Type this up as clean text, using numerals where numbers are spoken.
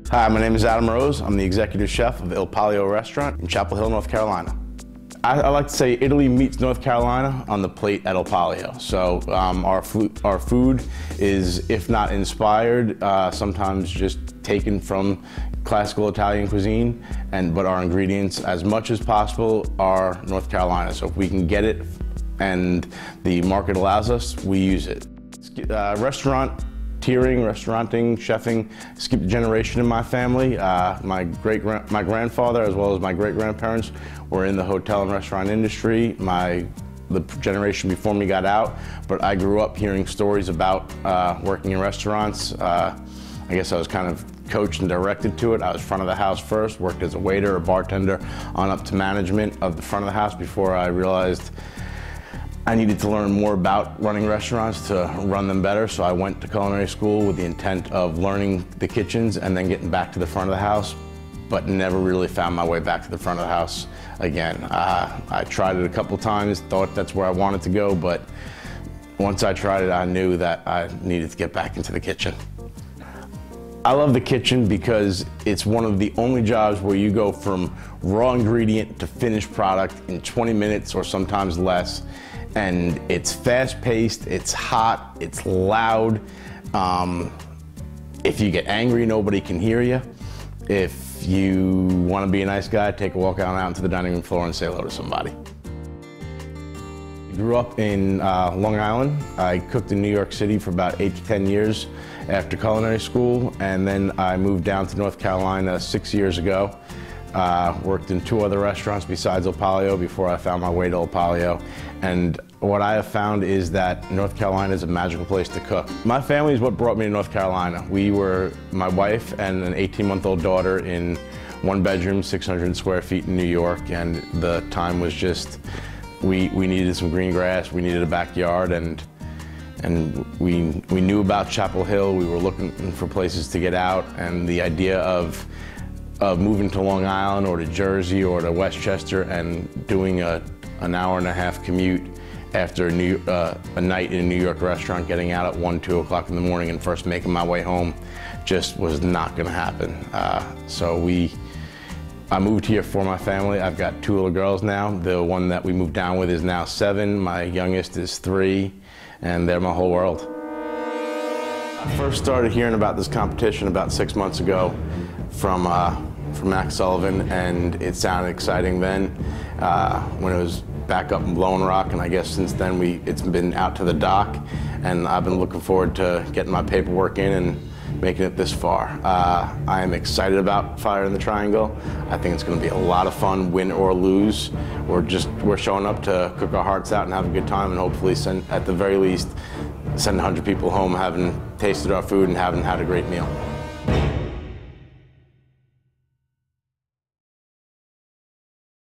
Hi, my name is Adam Rose. I'm the executive chef of Il Palio restaurant in Chapel Hill, North Carolina. I like to say Italy meets North Carolina on the plate at Il Palio. So our food is, if not inspired, sometimes just taken from classical Italian cuisine, but our ingredients, as much as possible, are North Carolina. So if we can get it and the market allows us, we use it. Restauranting, chefing, skipped a generation in my family. My grandfather, as well as my great-grandparents, were in the hotel and restaurant industry. The generation before me got out, but I grew up hearing stories about working in restaurants. I guess I was kind of coached and directed to it. I was front of the house first, worked as a waiter or bartender, on up to management of the front of the house before I realized I needed to learn more about running restaurants to run them better. So I went to culinary school with the intent of learning the kitchens and then getting back to the front of the house, but never really found my way back to the front of the house again. I tried it a couple times, thought that's where I wanted to go, but once I tried it, I knew that I needed to get back into the kitchen. I love the kitchen because it's one of the only jobs where you go from raw ingredient to finished product in 20 minutes or sometimes less. And it's fast-paced, it's hot, it's loud. If you get angry, nobody can hear you. If you want to be a nice guy, take a walk out into the dining room floor and say hello to somebody. I grew up in Long Island. I cooked in New York City for about 8 to 10 years after culinary school, and then I moved down to North Carolina 6 years ago. Worked in 2 other restaurants besides Il Palio before I found my way to Il Palio. And what I have found is that North Carolina is a magical place to cook. My family is what brought me to North Carolina. We were, my wife and an 18-month-old daughter, in 1 bedroom, 600 square feet in New York, and the time was just, we needed some green grass, we needed a backyard, and we knew about Chapel Hill. We were looking for places to get out, and the idea of moving to Long Island or to Jersey or to Westchester and doing an hour-and-a-half commute after a night in a New York restaurant, getting out at 1, 2 o'clock in the morning and first making my way home, just was not going to happen. I moved here for my family. I've got 2 little girls now. The one that we moved down with is now 7. My youngest is 3, and they're my whole world. I first started hearing about this competition about 6 months ago from Max Sullivan, and it sounded exciting then when it was back up in Blowing Rock, and I guess since then it's been out to the dock, and I've been looking forward to getting my paperwork in and making it this far. I am excited about Fire in the Triangle. I think it's going to be a lot of fun, win or lose. We're showing up to cook our hearts out and have a good time, and hopefully at the very least send 100 people home having tasted our food and having had a great meal.